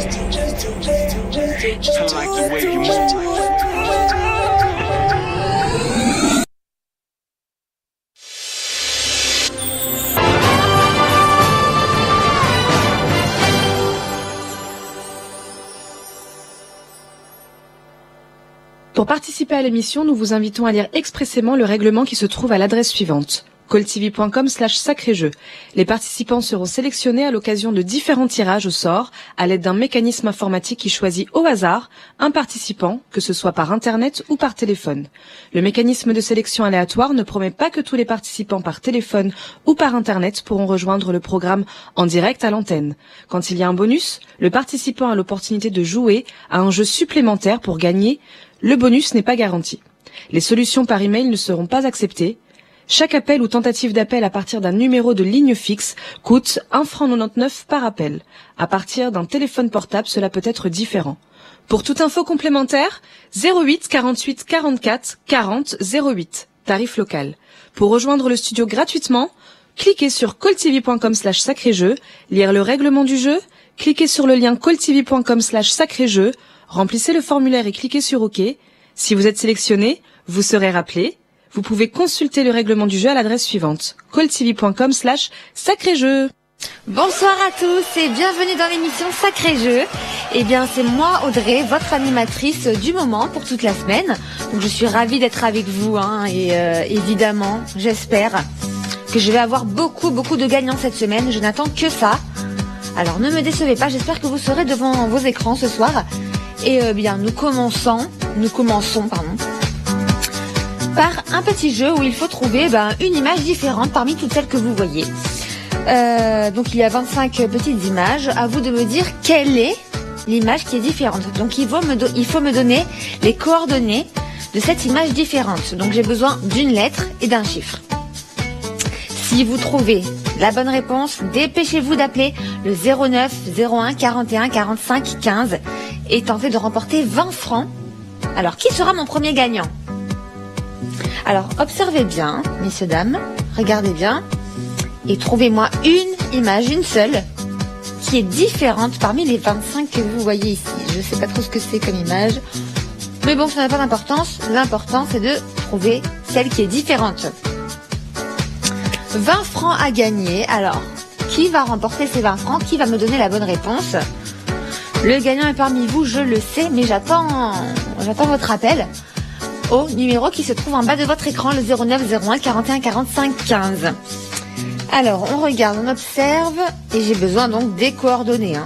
I like the way you move. Pour participer à l'émission, nous vous invitons à lire expressément le règlement qui se trouve à l'adresse suivante: calltv.com/sacré-jeu. Les participants seront sélectionnés à l'occasion de différents tirages au sort à l'aide d'un mécanisme informatique qui choisit au hasard un participant, que ce soit par internet ou par téléphone. Le mécanisme de sélection aléatoire ne promet pas que tous les participants par téléphone ou par internet pourront rejoindre le programme en direct à l'antenne. Quand il y a un bonus, le participant a l'opportunité de jouer à un jeu supplémentaire pour gagner. Le bonus n'est pas garanti. Les solutions par email ne seront pas acceptées. Chaque appel ou tentative d'appel à partir d'un numéro de ligne fixe coûte 1,99 € par appel. À partir d'un téléphone portable, cela peut être différent. Pour toute info complémentaire, 08 48 44 40 08, tarif local. Pour rejoindre le studio gratuitement, cliquez sur calltv.com/sacré-jeu, lire le règlement du jeu, cliquez sur le lien calltv.com/sacré-jeu, remplissez le formulaire et cliquez sur OK. Si vous êtes sélectionné, vous serez rappelé. Vous pouvez consulter le règlement du jeu à l'adresse suivante: calltv.com/sacré-jeu. Bonsoir à tous et bienvenue dans l'émission Sacré Jeu. Eh bien, c'est moi, Audrey, votre animatrice du moment pour toute la semaine. Donc, je suis ravie d'être avec vous, et évidemment, j'espère que je vais avoir beaucoup de gagnants cette semaine. Je n'attends que ça. Alors, ne me décevez pas, j'espère que vous serez devant vos écrans ce soir. Et bien, nous commençons, par un petit jeu où il faut trouver une image différente parmi toutes celles que vous voyez. Donc, il y a 25 petites images. À vous de me dire quelle est l'image qui est différente. Donc, il faut me donner les coordonnées de cette image différente. Donc, j'ai besoin d'une lettre et d'un chiffre. Si vous trouvez la bonne réponse, dépêchez-vous d'appeler le 09 01 41 45 15 et tentez de remporter 20 francs. Alors, qui sera mon premier gagnant? Alors, observez bien, messieurs, dames, regardez bien et trouvez-moi une image, une seule, qui est différente parmi les 25 que vous voyez ici. Je ne sais pas trop ce que c'est comme image, mais bon, ça n'a pas d'importance. L'important, c'est de trouver celle qui est différente. 20 francs à gagner. Alors, qui va remporter ces 20 francs? Qui va me donner la bonne réponse? Le gagnant est parmi vous, je le sais, mais j'attends votre appel au numéro qui se trouve en bas de votre écran, le 09 01 41 45 15. Alors, on regarde, on observe, et j'ai besoin donc des coordonnées.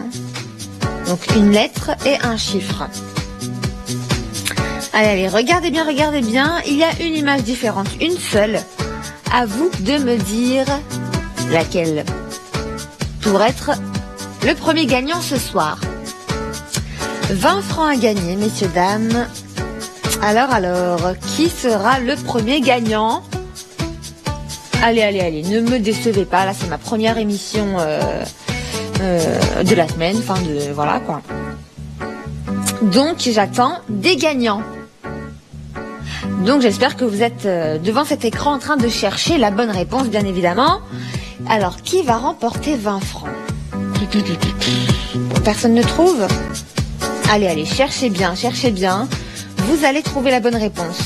Donc, une lettre et un chiffre. Allez, regardez bien, il y a une image différente, une seule. À vous de me dire laquelle. Pour être le premier gagnant ce soir. 20 francs à gagner, messieurs, dames. Alors, qui sera le premier gagnant? Allez, ne me décevez pas. Là, c'est ma première émission de la semaine. Voilà, quoi. Donc, j'attends des gagnants. Donc, j'espère que vous êtes devant cet écran en train de chercher la bonne réponse, bien évidemment. Alors, qui va remporter 20 francs? Personne ne trouve? Allez, cherchez bien. Vous allez trouver la bonne réponse.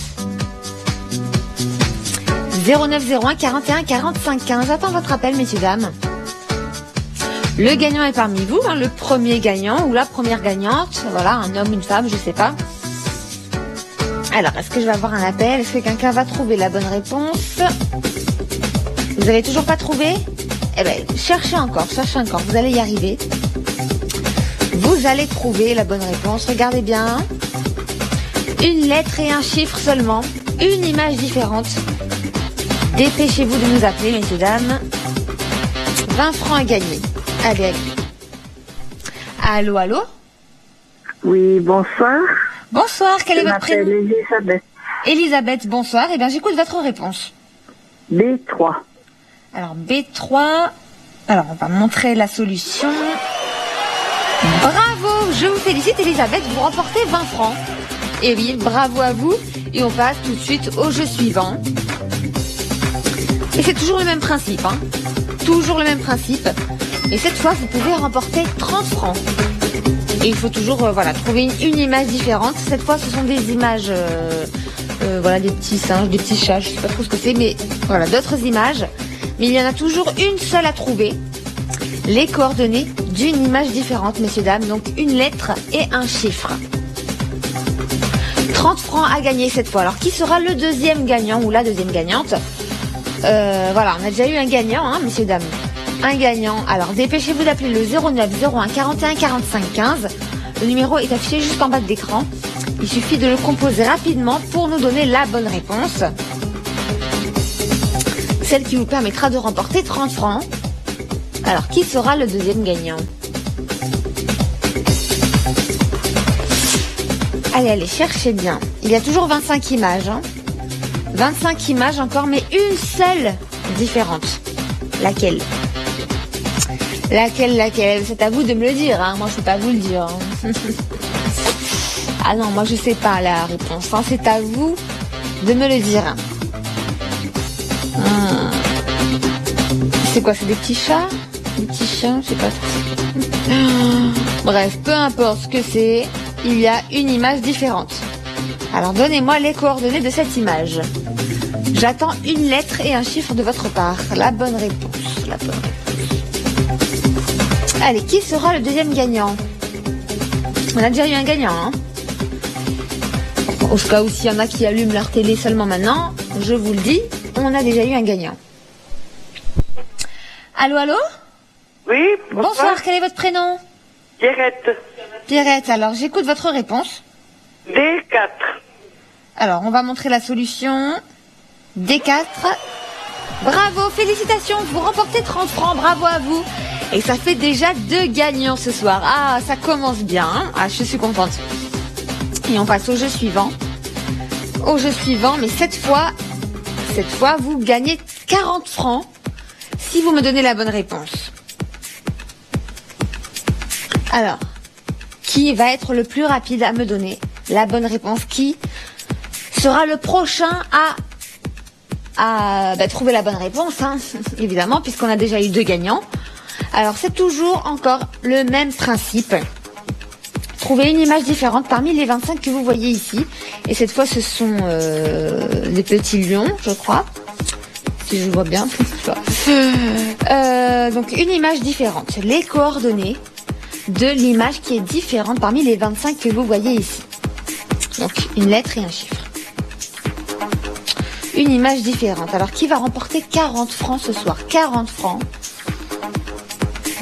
09 01 41 45 15. Attends votre appel, messieurs, dames. Le gagnant est parmi vous, le premier gagnant ou la première gagnante. Voilà, un homme, une femme, je sais pas. Alors, est-ce que je vais avoir un appel? Est-ce que quelqu'un va trouver la bonne réponse? Vous n'avez toujours pas trouvé? Eh bien, cherchez encore, vous allez y arriver. Vous allez trouver la bonne réponse, regardez bien. Une lettre et un chiffre seulement, une image différente. Dépêchez-vous de nous appeler, messieurs, dames. 20 francs à gagner. Allez. Allô? Oui, bonsoir. Bonsoir, quel est votre prénom? Elisabeth. Elisabeth, bonsoir. Eh bien, j'écoute votre réponse. B3. Alors, B3. Alors, on va montrer la solution. Bravo, je vous félicite, Elisabeth, vous remportez 20 francs. Et oui, bravo à vous. Et on passe tout de suite au jeu suivant. Et c'est toujours le même principe, Toujours le même principe. Et cette fois, vous pouvez remporter 30 francs. Et il faut toujours trouver une image différente. Cette fois, ce sont des images, des petits singes, des petits chats, je sais pas trop ce que c'est, mais voilà, d'autres images. Mais il y en a toujours une seule à trouver. Les coordonnées d'une image différente, messieurs, dames. Donc une lettre et un chiffre. 30 francs à gagner cette fois. Alors qui sera le deuxième gagnant ou la deuxième gagnante? On a déjà eu un gagnant, hein, messieurs, dames. Un gagnant. Alors dépêchez-vous d'appeler le 09 01 41 45 15. Le numéro est affiché juste en bas de l'écran. Il suffit de le composer rapidement pour nous donner la bonne réponse. Celle qui vous permettra de remporter 30 francs. Alors qui sera le deuxième gagnant? Allez, cherchez bien. Il y a toujours 25 images. 25 images encore, mais une seule différente. Laquelle? Laquelle? C'est à vous de me le dire, hein. Moi, je ne peux pas vous le dire. Hein. Ah non, moi, je ne sais pas la réponse. Hein. C'est à vous de me le dire. C'est quoi? C'est des petits chats? Des petits chiens? Je sais pas. Bref, peu importe ce que c'est, il y a une image différente. Alors, donnez-moi les coordonnées de cette image. J'attends une lettre et un chiffre de votre part. La bonne réponse. Allez, qui sera le deuxième gagnant? On a déjà eu un gagnant, hein. Au cas où s'il y en a qui allument leur télé seulement maintenant, je vous le dis, on a déjà eu un gagnant. Allô? Oui, Bonsoir, quel est votre prénom? Pierrette, alors j'écoute votre réponse. D4. Alors, on va montrer la solution. D4. Bravo, félicitations, vous remportez 30 francs, bravo à vous. Et ça fait déjà 2 gagnants ce soir. Ah, ça commence bien, hein. Ah, je suis contente. Et on passe au jeu suivant. Mais cette fois, vous gagnez 40 francs si vous me donnez la bonne réponse. Alors, qui va être le plus rapide à me donner la bonne réponse? Qui sera le prochain à trouver la bonne réponse, hein, évidemment, puisqu'on a déjà eu 2 gagnants. Alors, c'est toujours encore le même principe. Trouver une image différente parmi les 25 que vous voyez ici. Et cette fois, ce sont des petits lions, je crois. Si je vois bien. Donc, une image différente. Les coordonnées de l'image qui est différente parmi les 25 que vous voyez ici. Donc, une lettre et un chiffre. Une image différente. Alors, qui va remporter 40 francs ce soir? 40 francs.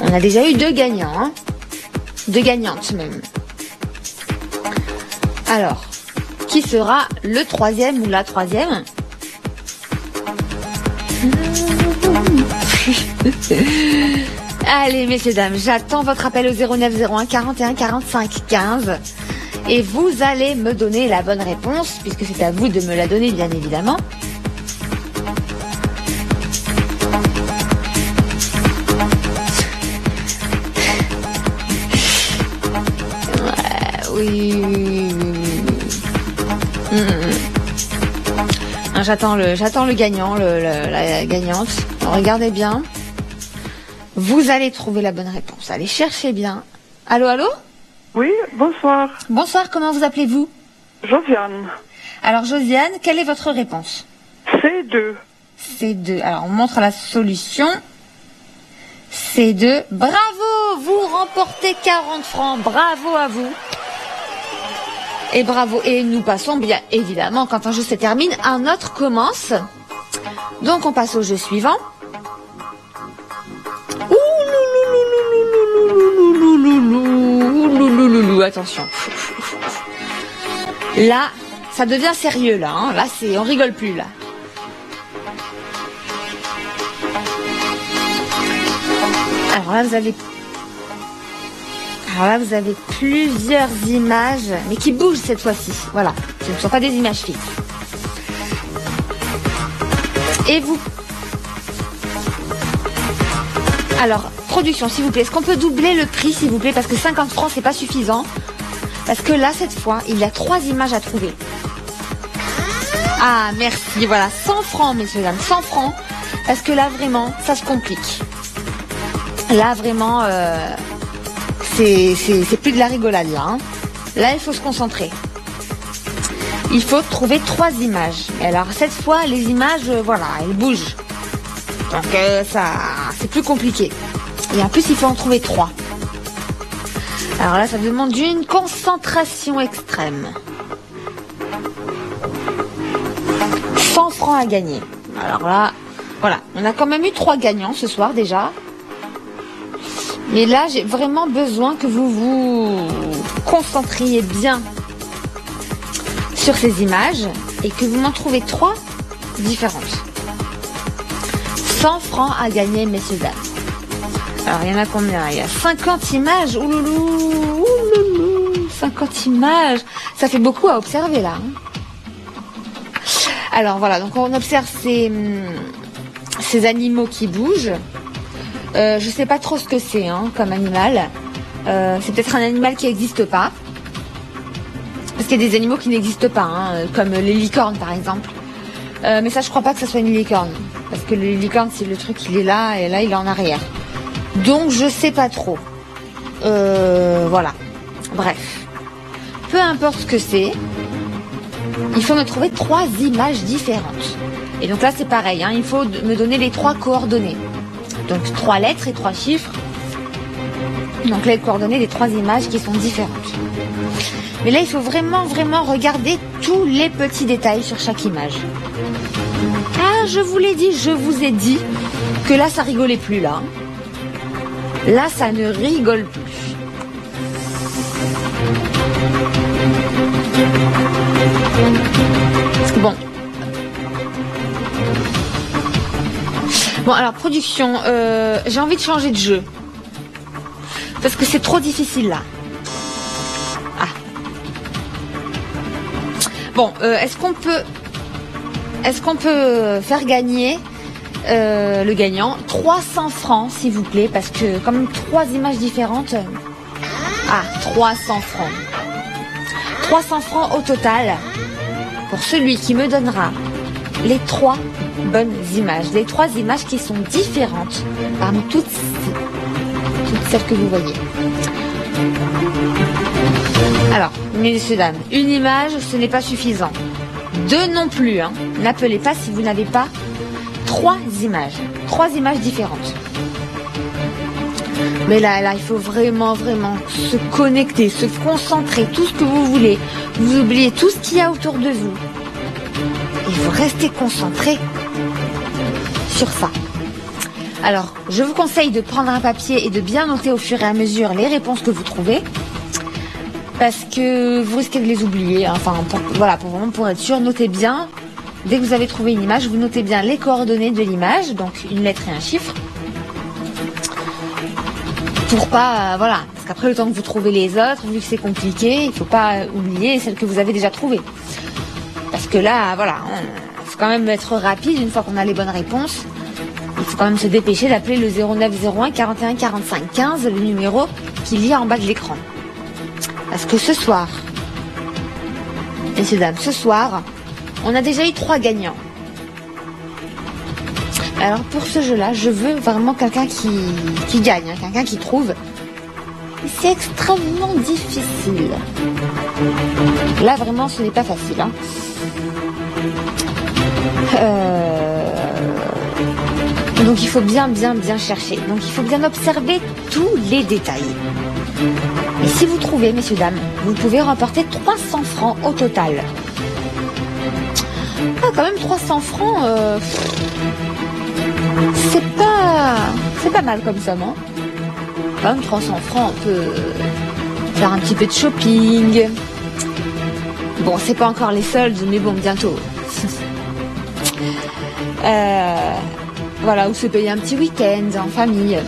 On a déjà eu 2 gagnants, hein. 2 gagnantes même. Alors, qui sera le troisième ou la troisième? Allez, messieurs, dames, j'attends votre appel au 09 01 41 45 15 et vous allez me donner la bonne réponse, puisque c'est à vous de me la donner, bien évidemment. Oui. J'attends le gagnant, la gagnante. Regardez bien. Vous allez trouver la bonne réponse. Allez, cherchez bien. Allô? Oui, bonsoir. Bonsoir, comment vous appelez-vous? Josiane. Alors, Josiane, quelle est votre réponse? C2. C2. Alors, on montre la solution. C2. Bravo! Vous remportez 40 francs. Bravo à vous. Et bravo. Et nous passons, bien évidemment, quand un jeu se termine, un autre commence. Donc, on passe au jeu suivant. Attention. Là, ça devient sérieux, là. Hein. Là, on rigole plus, là. Alors là, vous avez plusieurs images, mais qui bougent cette fois-ci. Voilà. Ce ne sont pas des images fixes. Et vous... Alors, production, s'il vous plaît. Est-ce qu'on peut doubler le prix, s'il vous plaît? Parce que 50 francs, c'est pas suffisant. Parce que là, cette fois, il y a 3 images à trouver. Ah, merci. Voilà, 100 francs, messieurs, dames. 100 francs. Parce que là, vraiment, ça se complique. Là, vraiment, c'est plus de la rigolade là. Hein. Là, il faut se concentrer. Il faut trouver 3 images. Et alors, cette fois, les images, voilà, elles bougent. Donc, ça, c'est plus compliqué. Et en plus, il faut en trouver 3. Alors là, ça demande une concentration extrême. 100 francs à gagner. Alors là, voilà. On a quand même eu 3 gagnants ce soir déjà. Mais là, j'ai vraiment besoin que vous vous concentriez bien sur ces images et que vous m'en trouvez 3 différentes. 100 francs à gagner, messieurs, dames. Alors, il y en a combien? Il y a 50 images. Ouloulou, ouloulou, 50 images. Ça fait beaucoup à observer, là. Alors, voilà. Donc, on observe ces animaux qui bougent. Je sais pas trop ce que c'est, hein, comme animal. C'est peut-être un animal qui n'existe pas. Parce qu'il y a des animaux qui n'existent pas, hein, comme les licornes, par exemple. Mais ça, je crois pas que ça soit une licorne. Parce que le licorne, c'est le truc, il est là, et là, il est en arrière. Donc, je sais pas trop. Voilà. Bref. Peu importe ce que c'est, il faut me trouver 3 images différentes. Et donc là, c'est pareil, hein, il faut me donner les 3 coordonnées. Donc, 3 lettres et 3 chiffres. Donc, les coordonnées des 3 images qui sont différentes. Mais là, il faut vraiment, vraiment regarder tous les petits détails sur chaque image. Ah, je vous l'ai dit, je vous ai dit que là, ça rigolait plus, là. Là, ça ne rigole plus. Bon. Bon, alors, production, j'ai envie de changer de jeu. Parce que c'est trop difficile, là. Ah. Bon, est-ce qu'on peut faire gagner le gagnant 300 francs, s'il vous plaît, parce que comme 3 images différentes. Ah, 300 francs. 300 francs au total pour celui qui me donnera les 3 bonnes images. Les 3 images qui sont différentes parmi toutes celles que vous voyez. Alors, messieurs, dames, une image, ce n'est pas suffisant. 2 non plus, hein. N'appelez pas si vous n'avez pas 3 images. 3 images différentes. Mais là, il faut vraiment, vraiment se connecter, se concentrer, tout ce que vous voulez. Vous oubliez tout ce qu'il y a autour de vous. Et vous restez concentré sur ça. Alors, je vous conseille de prendre un papier et de bien noter au fur et à mesure les réponses que vous trouvez. Parce que vous risquez de les oublier. Hein. Enfin, pour être sûr, notez bien. Dès que vous avez trouvé une image, vous notez bien les coordonnées de l'image, donc une lettre et un chiffre. Pour pas, voilà, parce qu'après le temps que vous trouvez les autres, vu que c'est compliqué, il faut pas oublier celles que vous avez déjà trouvées. Parce que là, voilà, il faut quand même être rapide une fois qu'on a les bonnes réponses. Il faut quand même se dépêcher d'appeler le 0901 41 45 15, le numéro qu'il y a en bas de l'écran. Parce que ce soir, messieurs, dames, ce soir, on a déjà eu 3 gagnants. Alors pour ce jeu-là, je veux vraiment quelqu'un qui gagne, hein, quelqu'un qui trouve. C'est extrêmement difficile. Là, vraiment, ce n'est pas facile. Hein. Donc il faut bien chercher. Donc il faut bien observer tous les détails. Et si vous trouvez, messieurs, dames, vous pouvez remporter 300 francs au total. Ah, quand même 300 francs, c'est pas mal comme somme, hein. Quand même 300 francs, on peut faire un petit peu de shopping. Bon, c'est pas encore les soldes, mais bon, bientôt. Voilà, ou se payer un petit week-end en famille.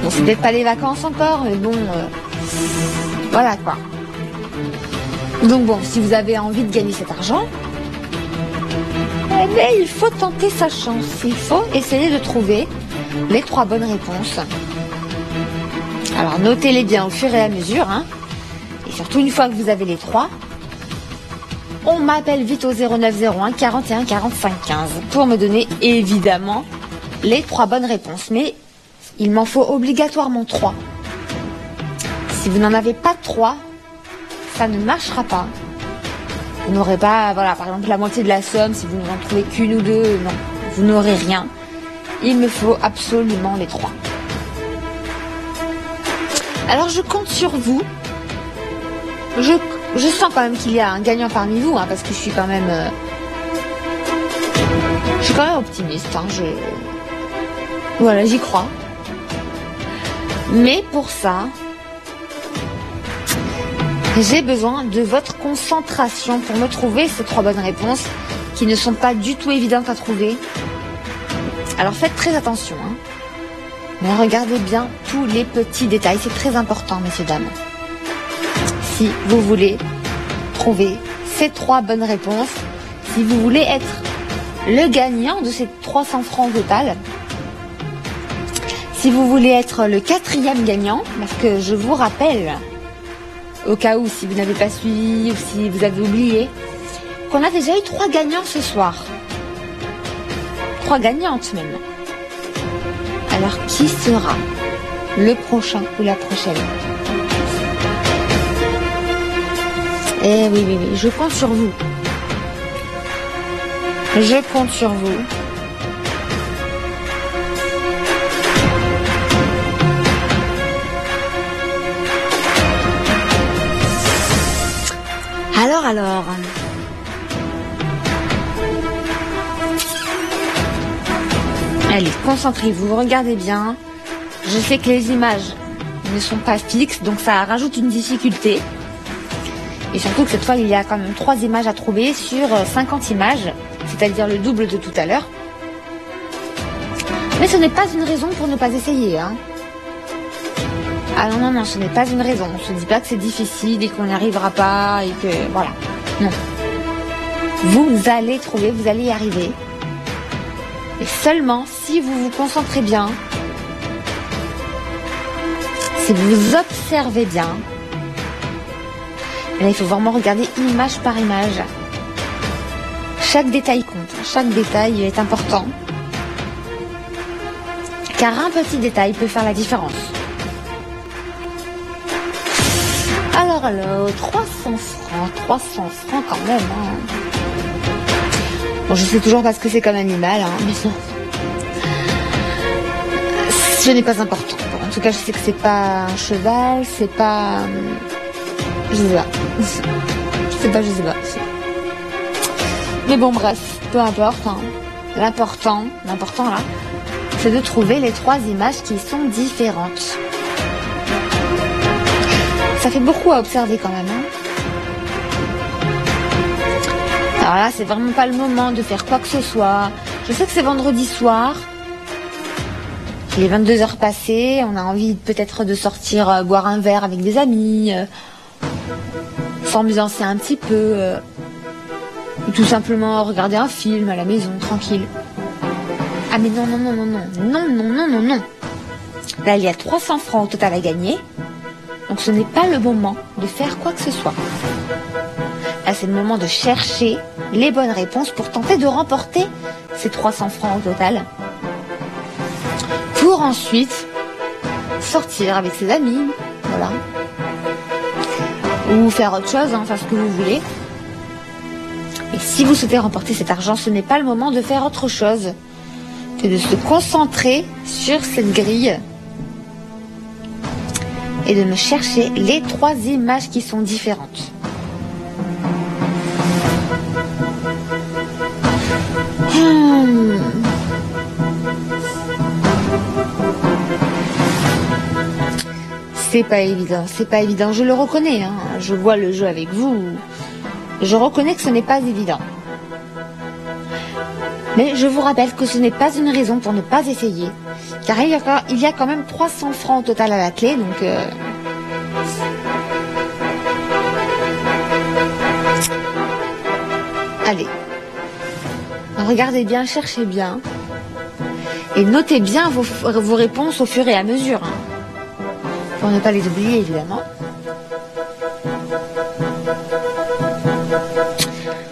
Bon, c'est peut-être pas les vacances encore, mais bon, voilà quoi. Donc bon, si vous avez envie de gagner cet argent, eh bien, il faut tenter sa chance. Il faut essayer de trouver les 3 bonnes réponses. Alors notez-les bien au fur et à mesure, hein. Et surtout une fois que vous avez les 3, on m'appelle vite au 0901 41 45 15 pour me donner évidemment les 3 bonnes réponses. Mais il m'en faut obligatoirement 3. Si vous n'en avez pas 3, ça ne marchera pas. Vous n'aurez pas, voilà, par exemple, la moitié de la somme. Si vous n'en trouvez qu'une ou 2, non, vous n'aurez rien. Il me faut absolument les 3. Alors, je compte sur vous. Je sens quand même qu'il y a un gagnant parmi vous, hein, parce que je suis quand même optimiste. Hein, voilà, j'y crois. Mais pour ça, j'ai besoin de votre concentration pour me trouver ces 3 bonnes réponses qui ne sont pas du tout évidentes à trouver. Alors faites très attention, hein. Mais regardez bien tous les petits détails. C'est très important, messieurs, dames. Si vous voulez trouver ces 3 bonnes réponses, si vous voulez être le gagnant de ces 300 francs au total, si vous voulez être le 4e gagnant, parce que je vous rappelle, au cas où si vous n'avez pas suivi ou si vous avez oublié, qu'on a déjà eu 3 gagnants ce soir. 3 gagnantes même. Alors qui sera le prochain ou la prochaine? Eh oui, je compte sur vous. Je compte sur vous. Alors. Allez, concentrez-vous, regardez bien. Je sais que les images ne sont pas fixes, donc ça rajoute une difficulté. Et surtout que cette fois, il y a quand même 3 images à trouver sur 50 images, c'est-à-dire le double de tout à l'heure. Mais ce n'est pas une raison pour ne pas essayer, hein. Ah non, ce n'est pas une raison. On ne se dit pas que c'est difficile et qu'on n'y arrivera pas et que... Voilà. Non. Vous allez trouver, vous allez y arriver. Et seulement si vous vous concentrez bien, si vous observez bien, et là, il faut vraiment regarder image par image. Chaque détail compte, chaque détail est important. Car un petit détail peut faire la différence. Alors, 300 francs quand même. Hein. Bon, je sais toujours pas ce que c'est comme animal, hein, mais non. Ce n'est pas important. Bon, en tout cas, je sais que c'est pas un cheval, c'est pas... Je sais pas. Mais bon, bref, peu importe. Hein. L'important là, c'est de trouver les 3 images qui sont différentes. Ça fait beaucoup à observer quand même. Hein. Alors là, c'est vraiment pas le moment de faire quoi que ce soit. Je sais que c'est vendredi soir. Il est 22h passées. On a envie peut-être de sortir boire un verre avec des amis. S'ambiancer un petit peu. Ou tout simplement regarder un film à la maison, tranquille. Ah mais non. Non. Là, il y a 300 francs au total à gagner. Donc ce n'est pas le moment de faire quoi que ce soit. Là, c'est le moment de chercher les bonnes réponses pour tenter de remporter ces 300 francs au total. Pour ensuite sortir avec ses amis, voilà. Ou faire autre chose, hein, enfin ce que vous voulez. Et si vous souhaitez remporter cet argent, ce n'est pas le moment de faire autre chose que de se concentrer sur cette grille et de me chercher les 3 images qui sont différentes. C'est pas évident, je le reconnais, hein. Je vois le jeu avec vous, je reconnais que ce n'est pas évident. Mais je vous rappelle que ce n'est pas une raison pour ne pas essayer, car il y a quand même 300 francs au total à la clé, donc... Allez, regardez bien, cherchez bien, et notez bien vos réponses au fur et à mesure, hein. Pour ne pas les oublier, évidemment.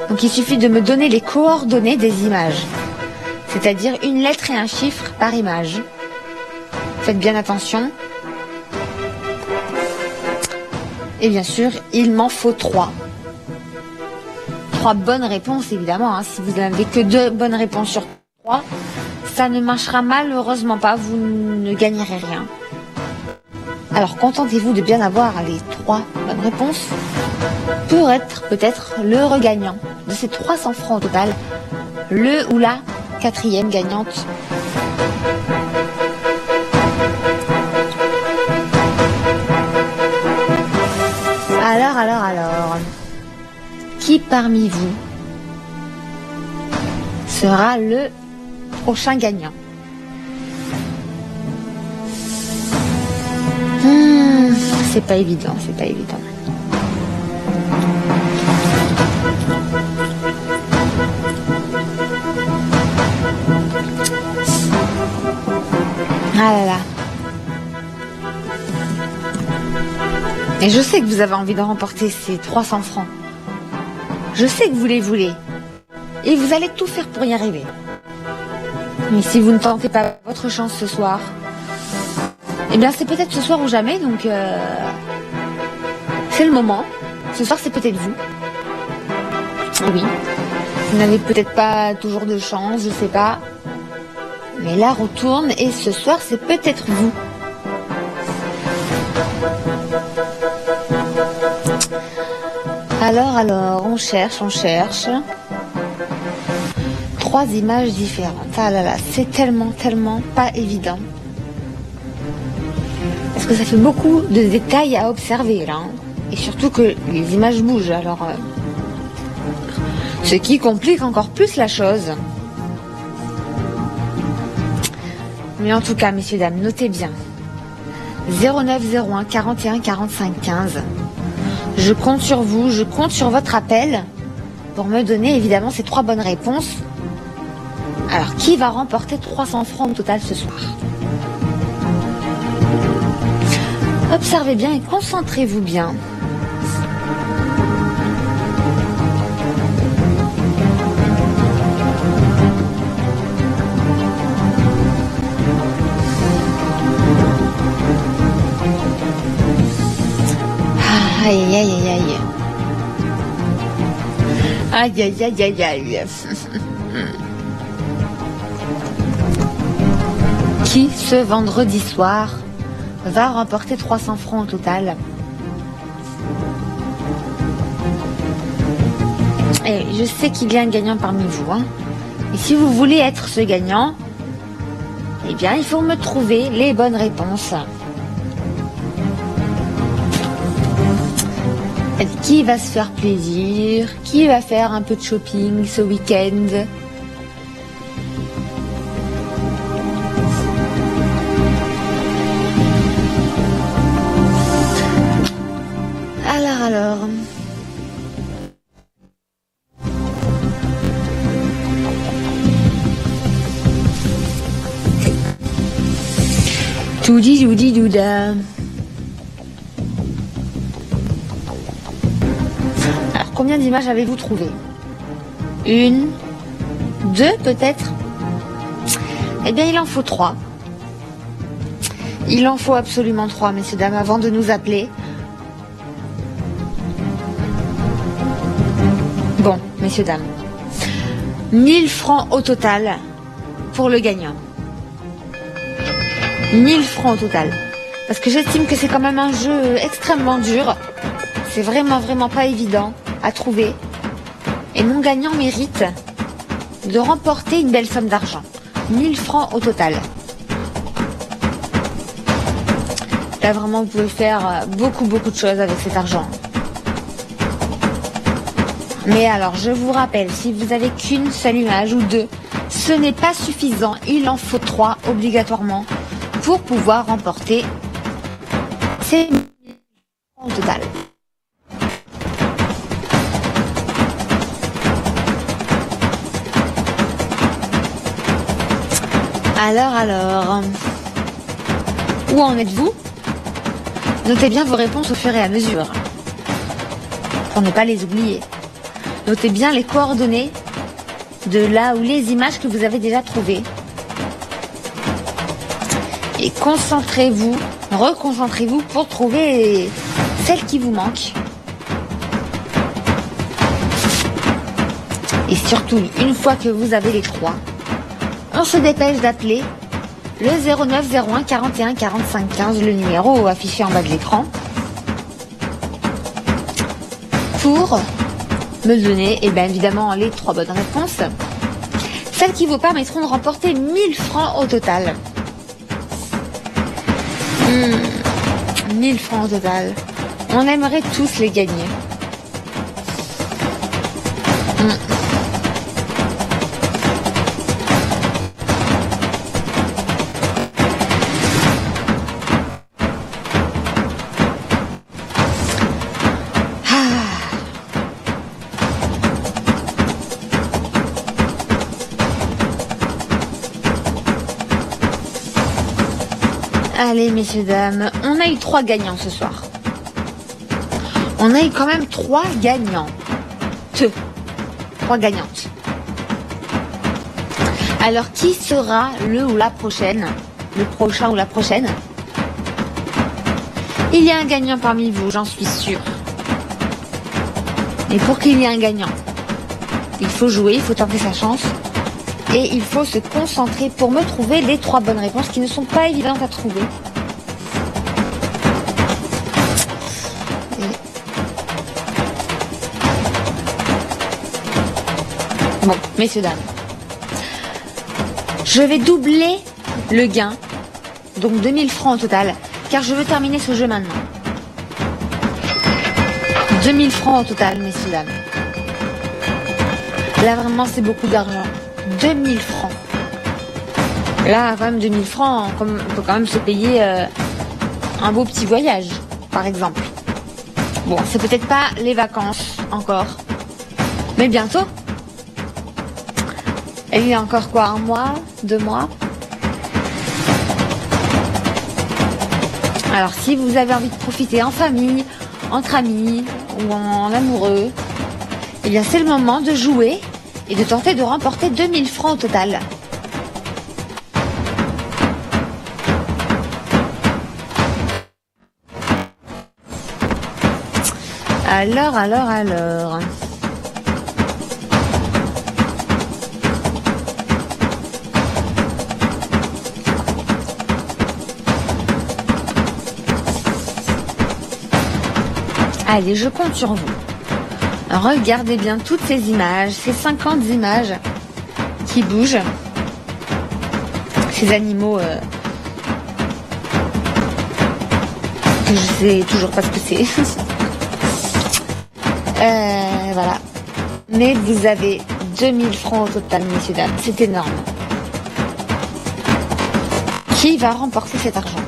Donc il suffit de me donner les coordonnées des images, c'est-à-dire une lettre et un chiffre par image. Faites bien attention. Et bien sûr, il m'en faut 3. 3 bonnes réponses, évidemment. Hein. Si vous n'avez que 2 bonnes réponses sur 3, ça ne marchera malheureusement pas. Vous ne gagnerez rien. Alors, contentez-vous de bien avoir les 3 bonnes réponses pour être peut-être le regagnant de ces 300 francs au total. Le ou la 4e gagnante. Alors, qui parmi vous sera le prochain gagnant? C'est pas évident, c'est pas évident. Ah là là. Et je sais que vous avez envie de remporter ces 300 francs. Je sais que vous les voulez. Et vous allez tout faire pour y arriver. Mais si vous ne tentez pas votre chance ce soir, eh bien c'est peut-être ce soir ou jamais, donc c'est le moment. Ce soir c'est peut-être vous. Oui. Vous n'avez peut-être pas toujours de chance, je sais pas. Mais la roue tourne et ce soir c'est peut-être vous. Alors, on cherche. 3 images différentes. Ah là là, c'est tellement pas évident. Parce que ça fait beaucoup de détails à observer là. Hein. Et surtout que les images bougent. Alors, ce qui complique encore plus la chose. Mais en tout cas, messieurs, dames, notez bien. 09 01 41 45 15. Je compte sur vous, je compte sur votre appel pour me donner évidemment ces 3 bonnes réponses. Alors, qui va remporter 300 francs au total ce soir? Observez bien et concentrez-vous bien. Aïe, aïe, aïe, aïe. Aïe, aïe, aïe, aïe, aïe. Qui, ce vendredi soir, va remporter 300 francs au total? Et je sais qu'il y a un gagnant parmi vous. Hein. Et si vous voulez être ce gagnant, eh bien, il faut me trouver les bonnes réponses. Qui va se faire plaisir? Qui va faire un peu de shopping ce week-end? Alors. Toudi doudi douda. Combien d'images avez-vous trouvé? 1, 2 peut-être? Eh bien, il en faut 3. Il en faut absolument 3, messieurs, dames, avant de nous appeler. Bon, messieurs, dames. 1000 francs au total pour le gagnant. 1000 francs au total. Parce que j'estime que c'est quand même un jeu extrêmement dur. C'est vraiment pas évident à trouver. Et mon gagnant mérite de remporter une belle somme d'argent. 1000 francs au total. Là, vraiment, vous pouvez faire beaucoup de choses avec cet argent. Mais alors, je vous rappelle, si vous avez qu'une seule image ou 2, ce n'est pas suffisant. Il en faut 3 obligatoirement pour pouvoir remporter ces 1000 francs au total. Alors, où en êtes-vous? Notez bien vos réponses au fur et à mesure, pour ne pas les oublier. Notez bien les coordonnées de là où les images que vous avez déjà trouvées. Et concentrez-vous, reconcentrez-vous pour trouver celle qui vous manque. Et surtout, une fois que vous avez les 3, on se dépêche d'appeler le 09 01 41 45 15, le numéro affiché en bas de l'écran, pour me donner, et bien évidemment, les 3 bonnes réponses. Celles qui vous permettront de remporter 1000 francs au total. 1000 francs au total. On aimerait tous les gagner. Allez, messieurs, dames, on a eu 3 gagnants ce soir. On a eu quand même 3 gagnants. 3 gagnantes. Alors, qui sera le ou la prochaine? Le prochain ou la prochaine? Il y a un gagnant parmi vous, j'en suis sûre. Et pour qu'il y ait un gagnant, il faut jouer, il faut tenter sa chance. Et il faut se concentrer pour me trouver les 3 bonnes réponses qui ne sont pas évidentes à trouver. Bon, messieurs, dames, je vais doubler le gain, donc 2000 francs au total, car je veux terminer ce jeu maintenant. 2000 francs au total, messieurs, dames. Là, vraiment, c'est beaucoup d'argent. 2000 francs. Là, quand même, 2000 francs, on peut quand même se payer un beau petit voyage, par exemple. Bon, c'est peut-être pas les vacances encore, mais bientôt. Et il y a encore quoi, 1 mois, 2 mois? Alors, si vous avez envie de profiter en famille, entre amis ou en amoureux, eh bien, c'est le moment de jouer et de tenter de remporter 2000 francs au total. Alors. Allez, je compte sur vous. Regardez bien toutes ces images, ces 50 images qui bougent. Ces animaux que je sais toujours pas ce que c'est. Voilà. Mais vous avez 2000 francs au total, messieurs, dames. C'est énorme. Qui va remporter cet argent ?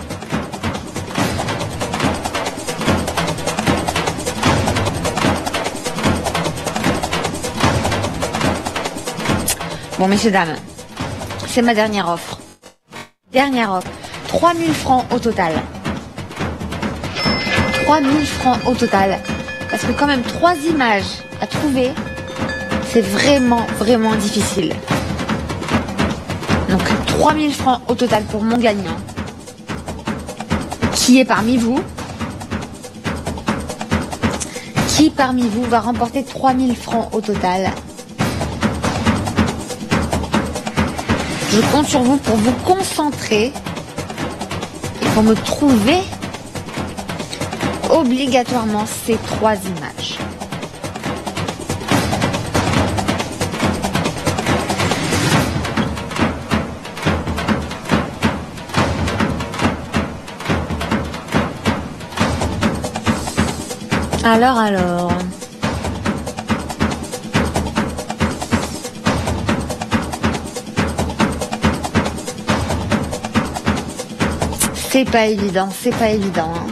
Bon, messieurs, dames, c'est ma dernière offre. Dernière offre. 3000 francs au total. 3000 francs au total. Parce que quand même, 3 images à trouver, c'est vraiment, vraiment difficile. Donc, 3000 francs au total pour mon gagnant. Qui est parmi vous? Qui parmi vous va remporter 3000 francs au total? Je compte sur vous pour vous concentrer et pour me trouver obligatoirement ces 3 images. Alors. C'est pas évident, hein.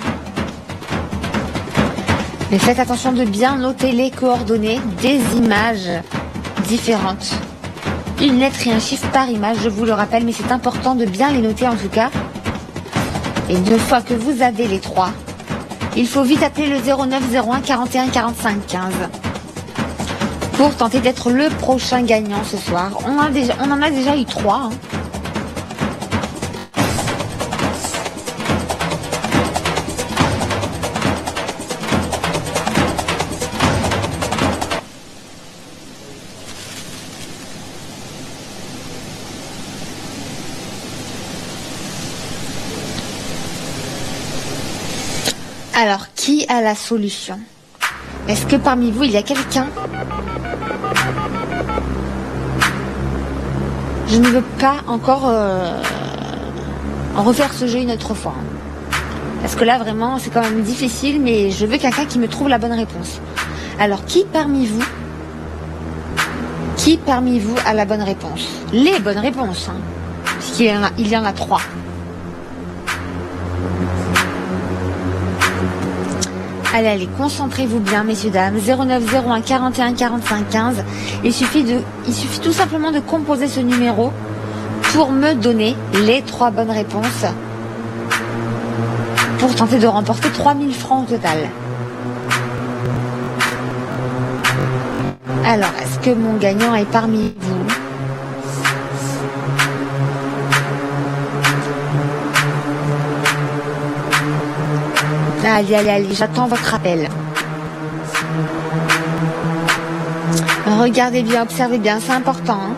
Mais faites attention de bien noter les coordonnées des images différentes. Une lettre et un chiffre par image, je vous le rappelle, mais c'est important de bien les noter en tout cas. Et une fois que vous avez les 3, il faut vite appeler le 09 01 41 45 15 pour tenter d'être le prochain gagnant ce soir. On en a déjà eu 3. Hein. Alors, qui a la solution? Est-ce que parmi vous, il y a quelqu'un? Je ne veux pas encore refaire ce jeu une autre fois. Parce que là, vraiment, c'est quand même difficile, mais je veux quelqu'un qui me trouve la bonne réponse. Alors, qui parmi vous a la bonne réponse? Les bonnes réponses, hein, puisqu'il y en a 3. Allez, concentrez-vous bien, messieurs, dames. 09 01 41 45 15. Il suffit tout simplement de composer ce numéro pour me donner les 3 bonnes réponses pour tenter de remporter 3000 francs au total. Alors, est-ce que mon gagnant est parmi vous? Allez, j'attends votre appel. Regardez bien, observez bien, c'est important. Hein.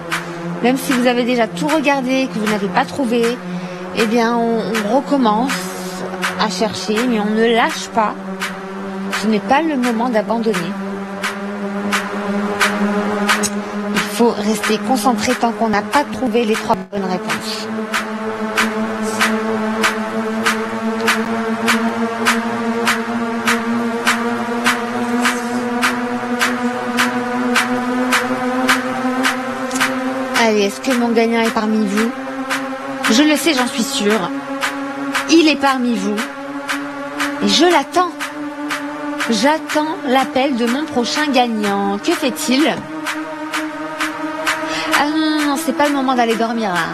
Même si vous avez déjà tout regardé et que vous n'avez pas trouvé, eh bien, on recommence à chercher, mais on ne lâche pas. Ce n'est pas le moment d'abandonner. Il faut rester concentré tant qu'on n'a pas trouvé les 3 bonnes réponses. Allez, est-ce que mon gagnant est parmi vous? Je le sais, j'en suis sûre. Il est parmi vous. Et je l'attends. J'attends l'appel de mon prochain gagnant. Que fait-il? Ah non, c'est pas le moment d'aller dormir là.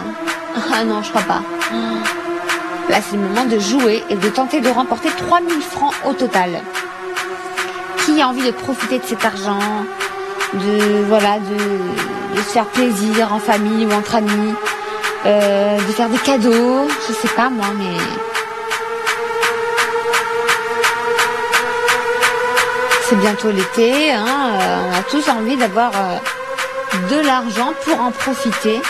Ah non, je crois pas. Là, c'est le moment de jouer et de tenter de remporter 3000 francs au total. Qui a envie de profiter de cet argent? De se faire plaisir en famille ou entre amis, de faire des cadeaux, je sais pas moi, mais c'est bientôt l'été, hein, on a tous envie d'avoir de l'argent pour en profiter.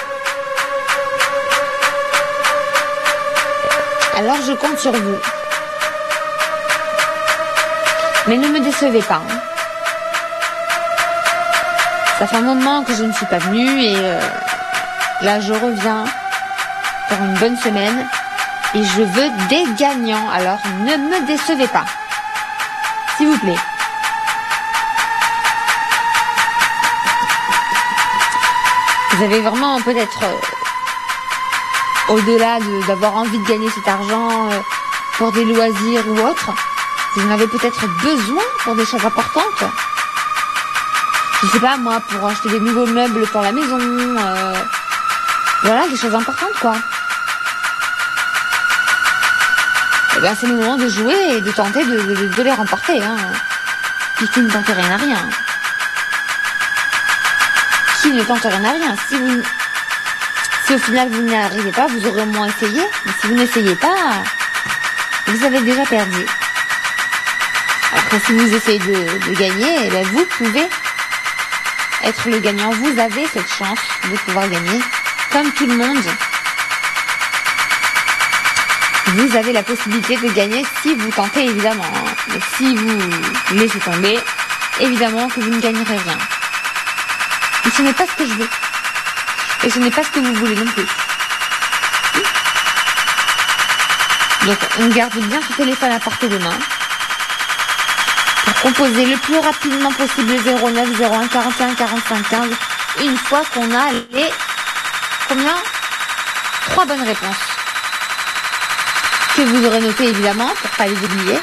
Alors je compte sur vous. Mais ne me décevez pas. Hein. Ça fait un moment que je ne suis pas venue et là je reviens pour une bonne semaine et je veux des gagnants. Alors ne me décevez pas, s'il vous plaît. Vous avez vraiment peut-être au-delà d'avoir envie de gagner cet argent pour des loisirs ou autre, vous en avez peut-être besoin pour des choses importantes. Je sais pas moi, pour acheter des nouveaux meubles pour la maison, voilà, des choses importantes quoi. Et ben c'est le moment de jouer et de tenter de les remporter. Hein. Qui ne tente rien à rien. Qui ne tente rien à rien. Si au final vous n'y arrivez pas, vous aurez au moins essayé. Mais si vous n'essayez pas, vous avez déjà perdu. Après si vous essayez de gagner, eh ben, vous pouvez être le gagnant. Vous avez cette chance de pouvoir gagner, comme tout le monde. Vous avez la possibilité de gagner si vous tentez, évidemment. Mais si vous laissez tomber, évidemment que vous ne gagnerez rien. Et ce n'est pas ce que je veux. Et ce n'est pas ce que vous voulez non plus. Donc, on garde bien ce téléphone à portée de main. Pour composer le plus rapidement possible 09 01 41 45 15 une fois qu'on a les 3 bonnes réponses que vous aurez notées évidemment pour pas les oublier.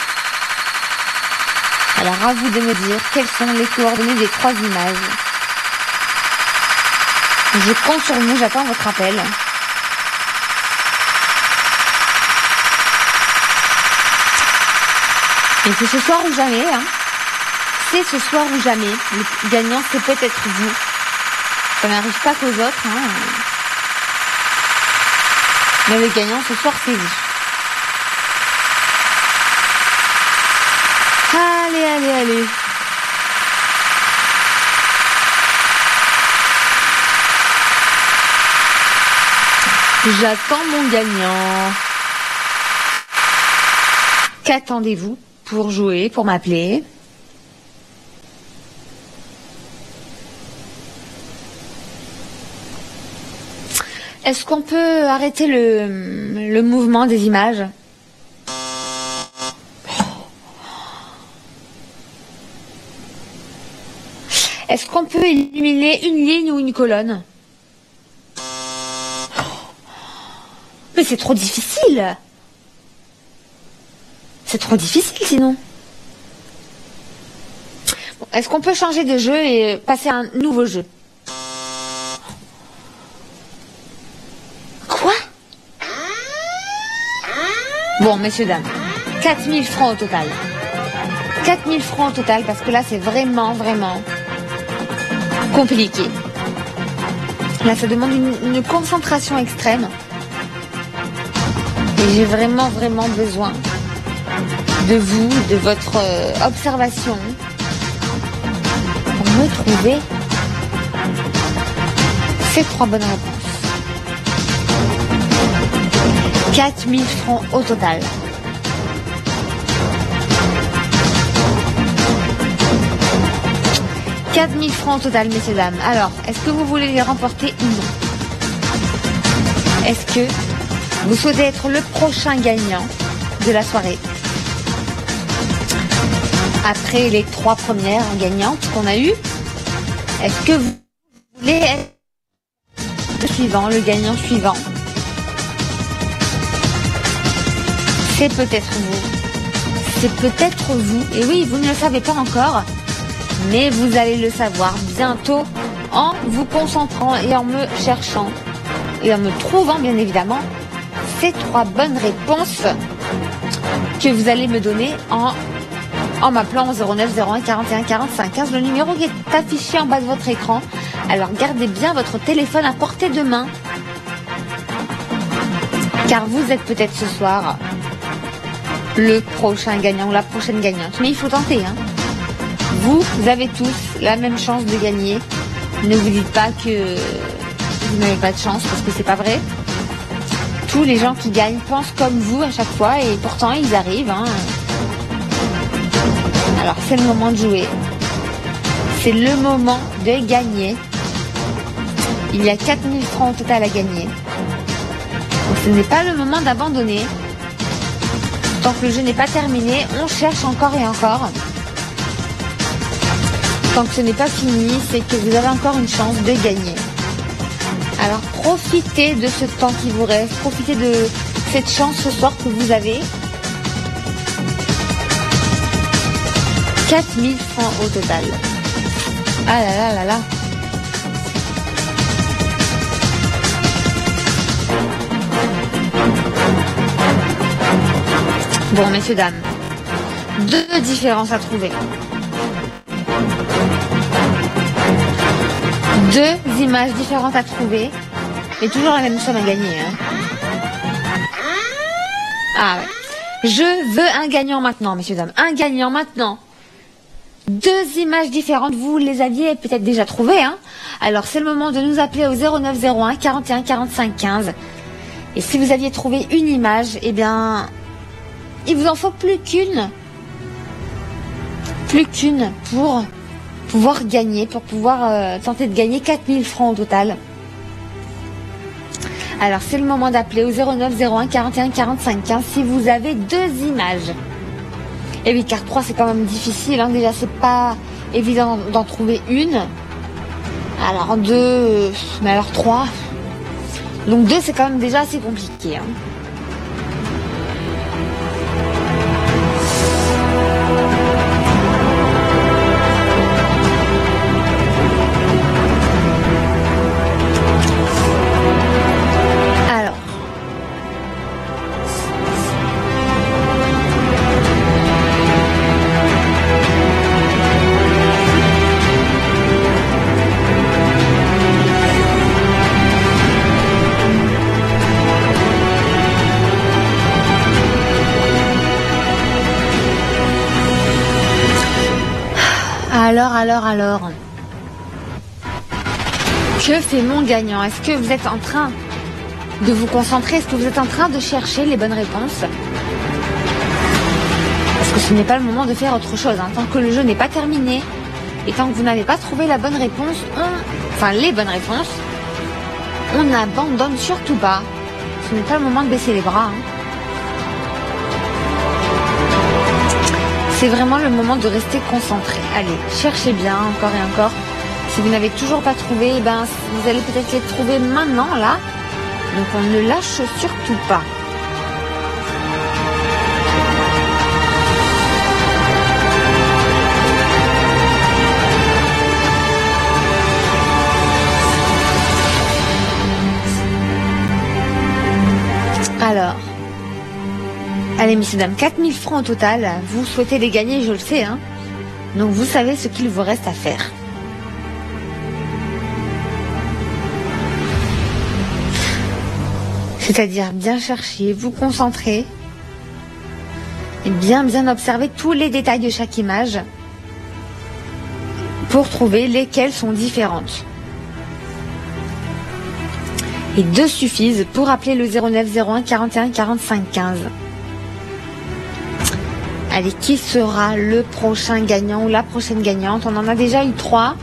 Alors à vous de me dire quelles sont les coordonnées des 3 images. Je compte sur vous, j'attends votre appel. Et c'est ce soir ou jamais, hein. C'est ce soir ou jamais. Le gagnant, c'est peut-être vous. Ça n'arrive pas qu'aux autres, hein. Mais le gagnant, ce soir, c'est vous. Allez. J'attends mon gagnant. Qu'attendez-vous pour jouer, pour m'appeler. Est-ce qu'on peut arrêter le mouvement des images ? Est-ce qu'on peut éliminer une ligne ou une colonne ? Mais c'est trop difficile. C'est trop difficile sinon. Bon, est-ce qu'on peut changer de jeu et passer à un nouveau jeu ? Quoi ? Bon, messieurs, dames, 4000 francs au total. 4000 francs au total, parce que là, c'est vraiment, vraiment compliqué. Là, ça demande une concentration extrême. Et j'ai vraiment, vraiment besoin de vous, de votre observation pour me trouver ces 3 bonnes réponses. 4000 francs au total. « 4000 francs au total, messieurs, dames. Alors, est-ce que vous voulez les remporter ou non ? Est-ce que vous souhaitez être le prochain gagnant de la soirée ? Après les 3 premières gagnantes qu'on a eues, est-ce que vous voulez être le gagnant suivant ? C'est peut-être vous. C'est peut-être vous. Et oui, vous ne le savez pas encore, mais vous allez le savoir bientôt en vous concentrant et en me cherchant et en me trouvant bien évidemment ces 3 bonnes réponses que vous allez me donner en m'appelant au 09 01 41 45 15, le numéro qui est affiché en bas de votre écran. Alors gardez bien votre téléphone à portée de main, car vous êtes peut-être ce soir le prochain gagnant ou la prochaine gagnante. Mais il faut tenter, hein. Vous avez tous la même chance de gagner. Ne vous dites pas que vous n'avez pas de chance, parce que c'est pas vrai. Tous les gens qui gagnent pensent comme vous à chaque fois, et pourtant ils arrivent, hein. Alors c'est le moment de jouer. C'est le moment de gagner. Il y a 4000 francs au total à gagner. Donc ce n'est pas le moment d'abandonner. Tant que le jeu n'est pas terminé, on cherche encore et encore. Tant que ce n'est pas fini, c'est que vous avez encore une chance de gagner. Alors profitez de ce temps qui vous reste, profitez de cette chance ce soir que vous avez. 4000 francs au total. Ah là là là là. Bon, messieurs, dames, 2 différences à trouver. 2 images différentes à trouver, mais toujours la même somme à gagner, hein. Ah ouais. Je veux un gagnant maintenant, messieurs, dames. Un gagnant maintenant. 2 images différentes, vous les aviez peut-être déjà trouvées, hein. Alors c'est le moment de nous appeler au 09 01 41 45 15. Et si vous aviez trouvé une image, eh bien, il vous en faut plus qu'une pour pouvoir gagner, pour pouvoir tenter de gagner 4000 francs au total. Alors c'est le moment d'appeler au 09 01 41 45 15 si vous avez 2 images. Et oui, car 3 c'est quand même difficile, hein. Déjà c'est pas évident d'en trouver une. Alors 2, mais alors 3. Donc 2 c'est quand même déjà assez compliqué, hein. Alors. Que fait mon gagnant? Est-ce que vous êtes en train de vous concentrer? Est-ce que vous êtes en train de chercher les bonnes réponses? Est-ce que ce n'est pas le moment de faire autre chose. Tant que le jeu n'est pas terminé et tant que vous n'avez pas trouvé la bonne réponse, les bonnes réponses, on n'abandonne surtout pas. Ce n'est pas le moment de baisser les bras. C'est vraiment le moment de rester concentré. Allez, cherchez bien, encore et encore. Si vous n'avez toujours pas trouvé, vous allez peut-être les trouver maintenant, là. Donc on ne lâche surtout pas. Alors, allez messieurs dames, 4000 francs au total, vous souhaitez les gagner, je le sais, donc vous savez ce qu'il vous reste à faire. C'est-à-dire bien chercher, vous concentrer, et bien observer tous les détails de chaque image pour trouver lesquelles sont différentes. Et 2 suffisent pour appeler le 09 01 41 45 15. Allez, qui sera le prochain gagnant ou la prochaine gagnante? On en a déjà eu 3.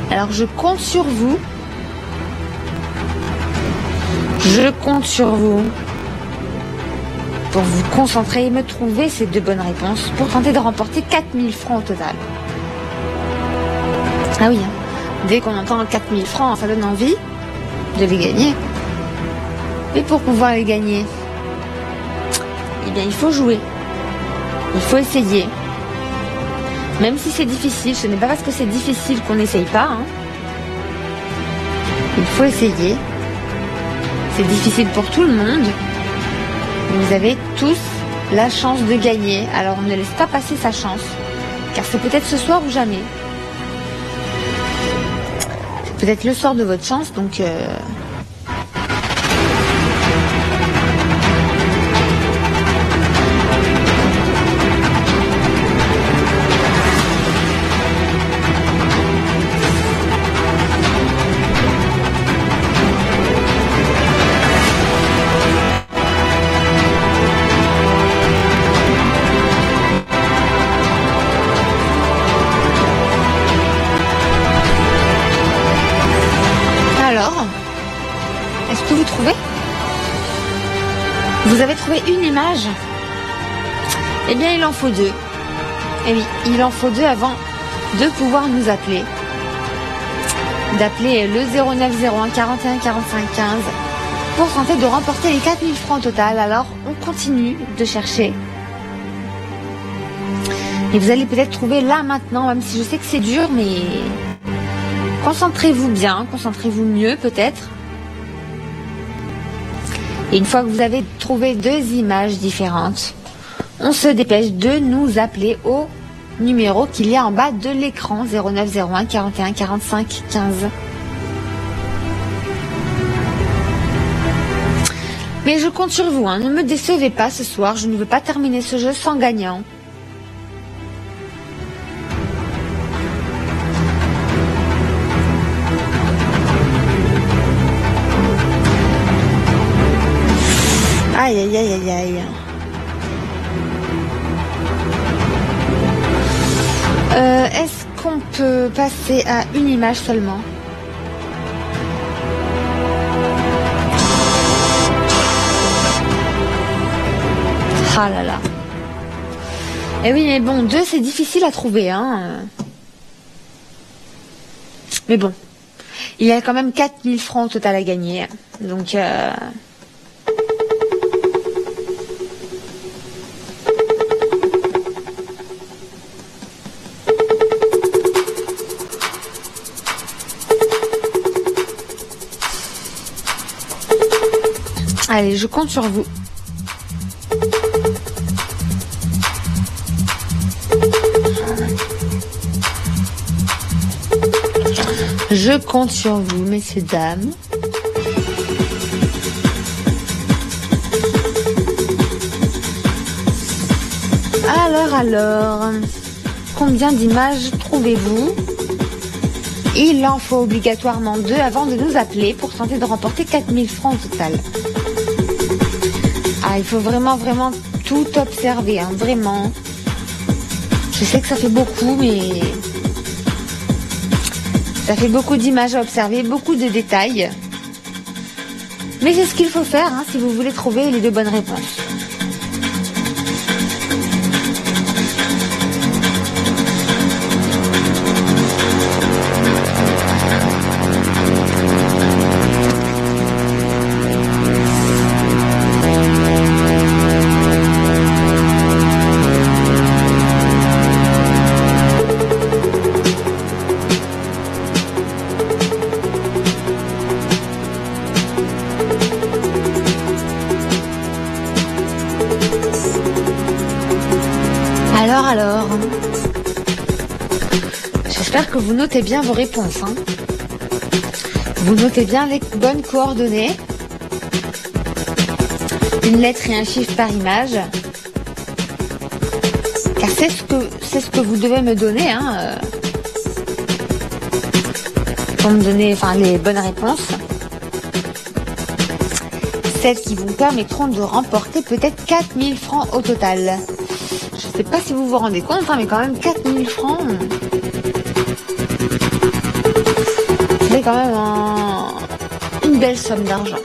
Alors je compte sur vous. Je compte sur vous pour vous concentrer et me trouver ces 2 bonnes réponses pour tenter de remporter 4000 francs au total. Ah oui, dès qu'on entend 4000 francs, ça donne envie de les gagner. Mais pour pouvoir les gagner, il faut jouer. Il faut essayer. Même si c'est difficile, ce n'est pas parce que c'est difficile qu'on n'essaye pas. Il faut essayer. C'est difficile pour tout le monde. Vous avez tous la chance de gagner. Alors ne laisse pas passer sa chance. Car c'est peut-être ce soir ou jamais. C'est peut-être le soir de votre chance, donc... Vous avez trouvé une image? Eh bien, il en faut 2. Eh oui, il en faut 2 avant de pouvoir nous appeler. D'appeler le 09 01 41 45 15 pour tenter de remporter les 4000 francs au total. Alors, on continue de chercher. Et vous allez peut-être trouver là maintenant, même si je sais que c'est dur, mais concentrez-vous bien, concentrez-vous mieux peut-être. Et une fois que vous avez trouvé 2 images différentes, on se dépêche de nous appeler au numéro qu'il y a en bas de l'écran, 09 01 41 45 15. Mais je compte sur vous, ne me décevez pas ce soir, je ne veux pas terminer ce jeu sans gagnant. Aïe, aïe, aïe, aïe, aïe. Est-ce qu'on peut passer à une image seulement? Ah là là. Eh oui, mais bon, 2 c'est difficile à trouver, Mais bon, il y a quand même 4000 francs au total à gagner. Donc... Allez, je compte sur vous. Je compte sur vous, messieurs, dames. Alors, combien d'images trouvez-vous? Il en faut obligatoirement 2 avant de nous appeler pour tenter de remporter 4000 francs au total. Ah, il faut vraiment tout observer, hein, vraiment. Je sais que ça fait beaucoup, mais ça fait beaucoup d'images à observer, beaucoup de détails. Mais c'est ce qu'il faut faire hein, si vous voulez trouver les 2 bonnes réponses. Alors, j'espère que vous notez bien vos réponses. Hein. Vous notez bien les bonnes coordonnées. Une lettre et un chiffre par image. Car c'est ce que vous devez me donner. Hein, pour me donner les bonnes réponses. Celles qui vous permettront de remporter peut-être 4000 francs au total. Je sais pas si vous vous rendez compte, hein, mais quand même 4000 francs, c'est quand même une belle somme d'argent.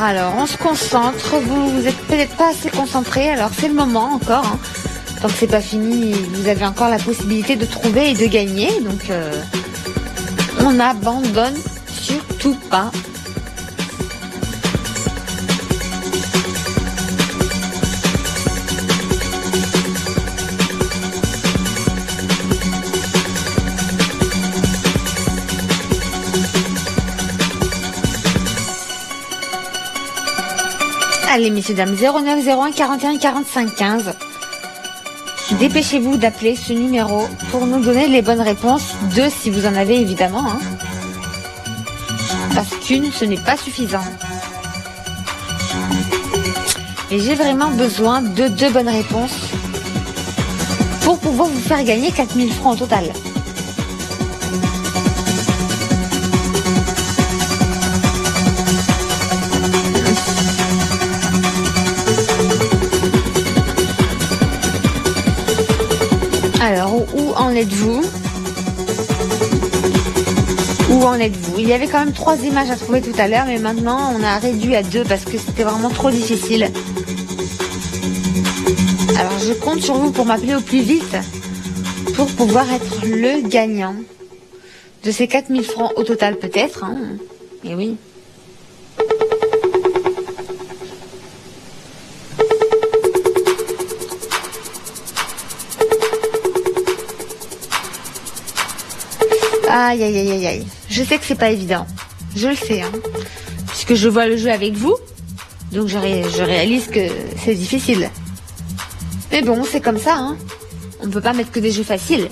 Alors, on se concentre. Vous êtes peut-être pas assez concentrés, alors c'est le moment encore. Hein. Tant que c'est pas fini, vous avez encore la possibilité de trouver et de gagner. Donc, on n'abandonne surtout pas. Allez, messieurs, dames, 09 01 41 45 15. Dépêchez-vous d'appeler ce numéro pour nous donner les bonnes réponses. 2 si vous en avez évidemment. Hein. Parce qu'une, ce n'est pas suffisant. Et j'ai vraiment besoin de 2 bonnes réponses pour pouvoir vous faire gagner 4000 francs au total. Alors, où en êtes-vous? Où en êtes-vous? Il y avait quand même 3 images à trouver tout à l'heure, mais maintenant on a réduit à 2 parce que c'était vraiment trop difficile. Alors, je compte sur vous pour m'appeler au plus vite pour pouvoir être le gagnant de ces 4000 francs au total peut-être. Hein. Et oui. Aïe, aïe, aïe, aïe, aïe. Je sais que c'est pas évident. Je le sais, hein. Puisque je vois le jeu avec vous. Donc je réalise que c'est difficile. Mais bon, c'est comme ça, hein. On ne peut pas mettre que des jeux faciles.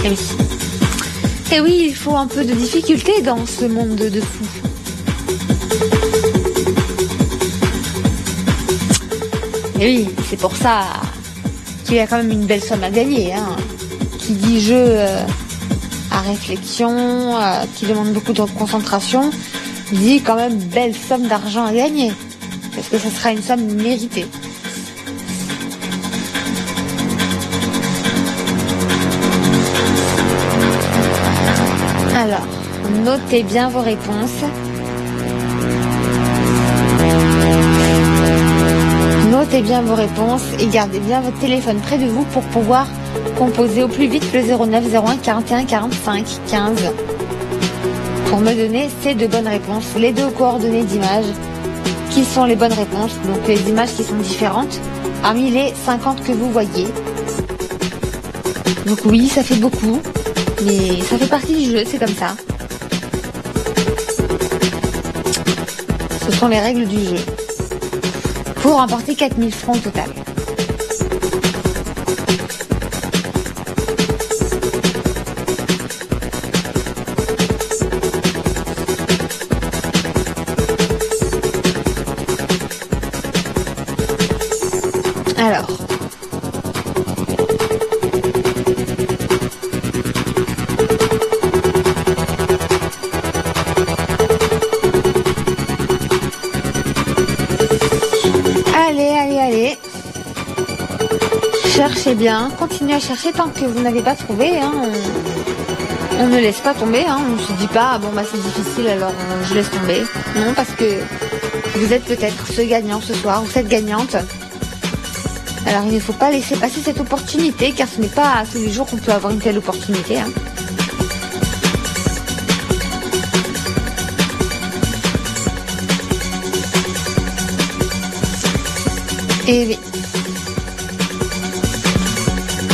Et oui. Et oui, il faut un peu de difficulté dans ce monde de fous. Et oui, c'est pour ça qu'il y a quand même une belle somme à gagner. Hein. Qui dit jeu à réflexion, qui demande beaucoup de concentration, dit quand même belle somme d'argent à gagner. Parce que ce sera une somme méritée. Alors, notez bien vos réponses. Notez bien vos réponses et gardez bien votre téléphone près de vous pour pouvoir composer au plus vite le 09 01 41 45 15 pour me donner ces 2 bonnes réponses, les 2 coordonnées d'images qui sont les bonnes réponses, donc les images qui sont différentes parmi les 50 que vous voyez. Donc oui, ça fait beaucoup, mais ça fait partie du jeu, c'est comme ça. Ce sont les règles du jeu. Pour remporter 4000 francs au total. bien, continuez à chercher tant que vous n'avez pas trouvé. Hein. On ne laisse pas tomber. Hein. On ne se dit pas, bon, bah, c'est difficile, alors je laisse tomber. Non, parce que vous êtes peut-être ce gagnant ce soir ou cette gagnante. Alors, il ne faut pas laisser passer cette opportunité, car ce n'est pas tous les jours qu'on peut avoir une telle opportunité. Hein. Et oui.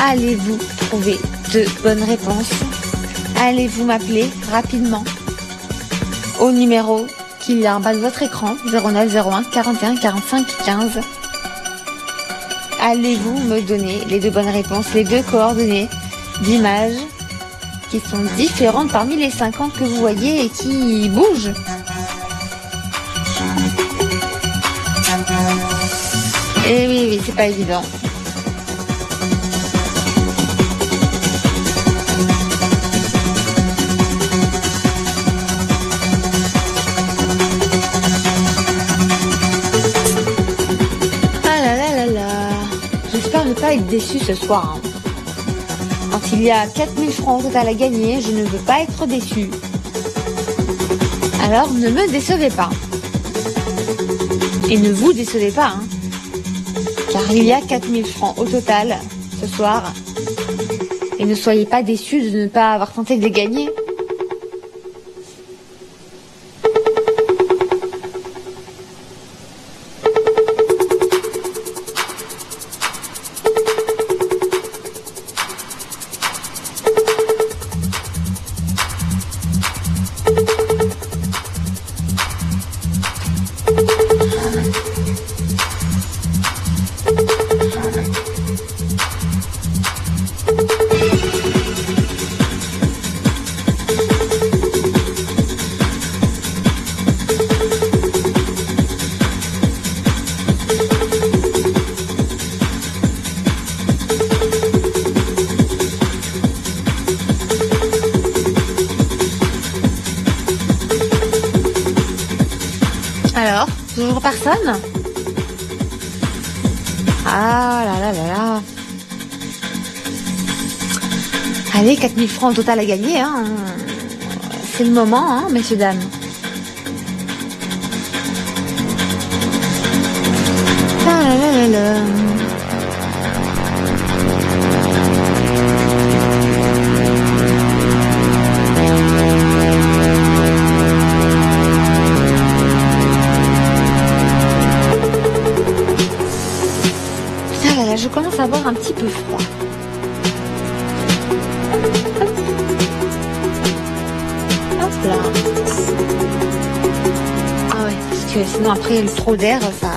Allez-vous trouver de bonnes réponses? Allez-vous m'appeler rapidement au numéro qu'il y a en bas de votre écran, 09 01 41 45 15. Allez-vous me donner les 2 bonnes réponses, les 2 coordonnées d'images qui sont différentes parmi les 50 que vous voyez et qui bougent? Et oui, c'est pas évident. J'espère ne pas être déçue ce soir. Hein. Quand il y a 4000 francs au total à gagner, je ne veux pas être déçue. Alors ne me décevez pas. Et ne vous décevez pas. Hein. Car il y a 4000 francs au total ce soir. Et ne soyez pas déçus de ne pas avoir tenté de les gagner. Alors, toujours personne? Ah là là là là. Allez, 4000 francs au total à gagner, hein. C'est le moment, hein, messieurs, dames. Ah là là là là. Je commence à avoir un petit peu froid. Hop là. Ah ouais, parce que sinon après le trop d'air, ça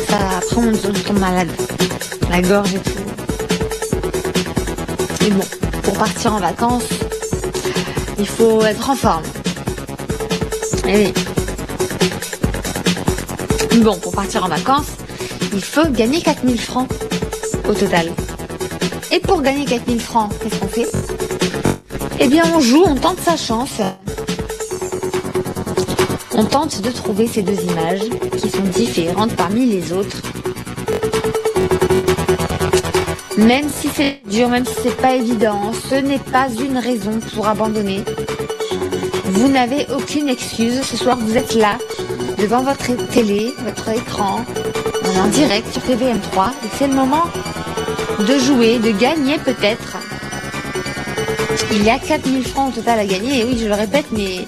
après on tombe malade. La gorge et tout. Mais bon, pour partir en vacances, il faut être en forme. Et oui. Bon, pour partir en vacances, il faut gagner 4000 francs au total. Et pour gagner 4000 francs, qu'est-ce qu'on fait? Eh bien, on joue, on tente sa chance. On tente de trouver ces 2 images qui sont différentes parmi les autres. Même si c'est dur, même si c'est pas évident, ce n'est pas une raison pour abandonner. Vous n'avez aucune excuse. Ce soir, vous êtes là, devant votre télé, votre écran, en direct sur TVM3, et c'est le moment de jouer, de gagner peut-être. Il y a 4000 francs au total à gagner, et oui, je le répète, mais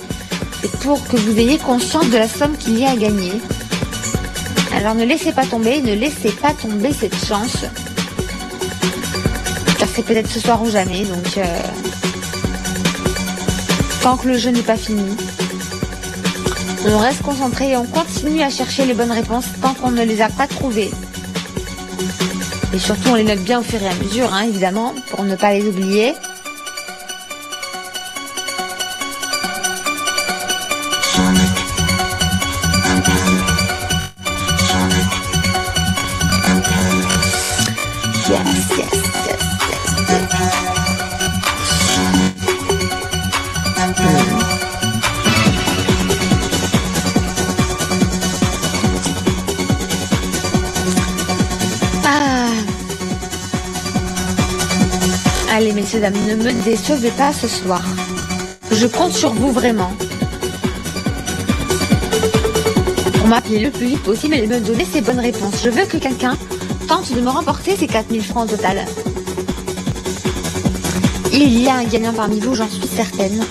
c'est pour que vous ayez conscience de la somme qu'il y a à gagner. Alors ne laissez pas tomber cette chance, car c'est peut-être ce soir ou jamais, donc tant que le jeu n'est pas fini, on reste concentré et on continue à chercher les bonnes réponses tant qu'on ne les a pas trouvées. Et surtout, on les note bien au fur et à mesure, hein, évidemment, pour ne pas les oublier. messieurs, dames, ne me décevez pas ce soir. Je compte sur vous vraiment. Pour m'appeler le plus vite possible et me donner ces bonnes réponses. Je veux que quelqu'un tente de me remporter ces 4000 francs au total. Il y a un gagnant parmi vous, j'en suis certaine.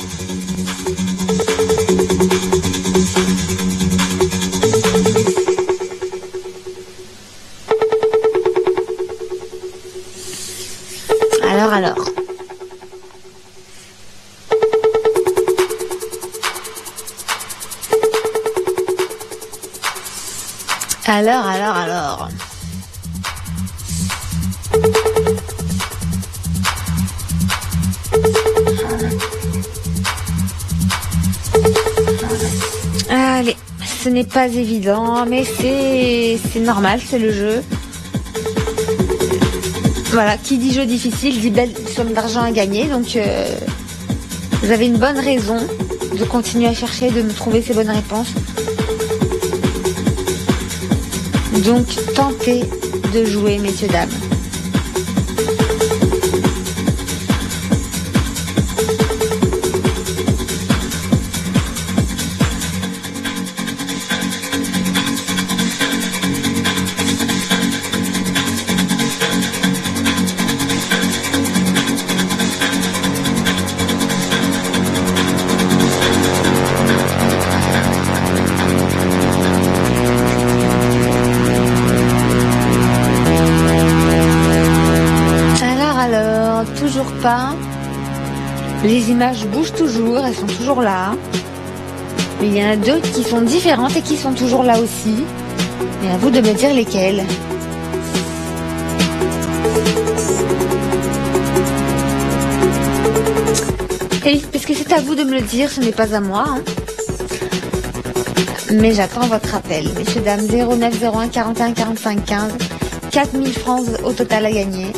Alors. Alors. Allez, ce n'est pas évident, mais c'est normal, c'est le jeu. Voilà, qui dit jeu difficile dit belle somme d'argent à gagner, donc vous avez une bonne raison de continuer à chercher, de me trouver ces bonnes réponses. Donc tentez de jouer, messieurs, dames. Toujours pas. Les images bougent toujours, elles sont toujours là. Mais il y en a deux qui sont différentes et qui sont toujours là aussi. Mais à vous de me dire lesquelles. Et parce que c'est à vous de me le dire, ce n'est pas à moi. Mais j'attends votre appel. Messieurs, dames, 0901 41 45 15. 4000 francs au total à gagner.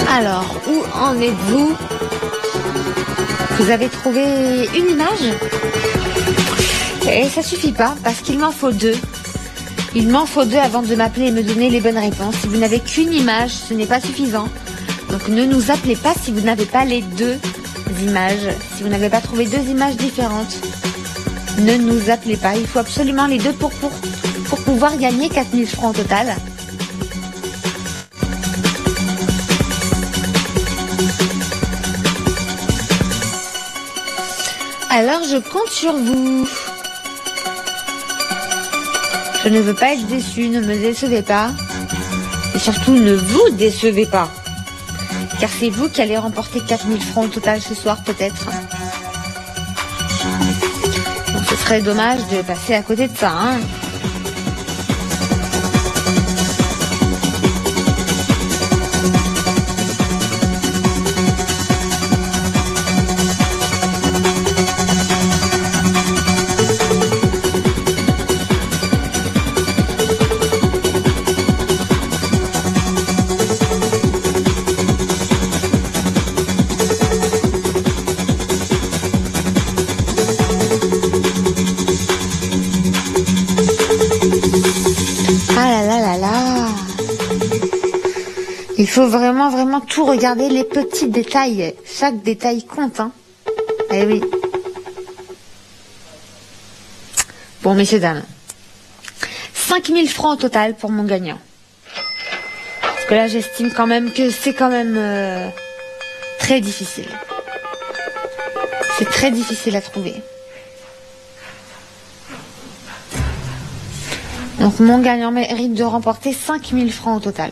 Alors, où en êtes-vous? Vous avez trouvé une image? Et ça suffit pas, parce qu'il m'en faut deux. Il m'en faut deux avant de m'appeler et me donner les bonnes réponses. Si vous n'avez qu'une image, ce n'est pas suffisant. Donc ne nous appelez pas si vous n'avez pas les deux images. Si vous n'avez pas trouvé deux images différentes, ne nous appelez pas. Il faut absolument les deux pour pouvoir gagner 4000 francs au total. Alors je compte sur vous. Je ne veux pas être déçue, ne me décevez pas. Et surtout ne vous décevez pas. Car c'est vous qui allez remporter 4000 francs au total ce soir peut-être. Donc ce serait dommage de passer à côté de ça, hein. Il faut vraiment tout regarder, les petits détails. Chaque détail compte, hein. Eh oui. Bon, messieurs, dames. 5000 francs au total pour mon gagnant. Parce que là, j'estime quand même que c'est quand même très difficile. C'est très difficile à trouver. Donc, mon gagnant mérite de remporter 5000 francs au total.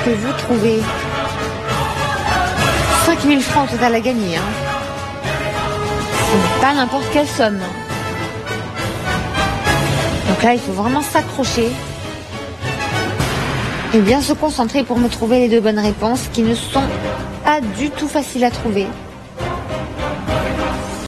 que vous trouvez. 5000 francs au total à gagner. C'est pas n'importe quelle somme. Donc là, il faut vraiment s'accrocher et bien se concentrer pour me trouver les deux bonnes réponses qui ne sont pas du tout faciles à trouver.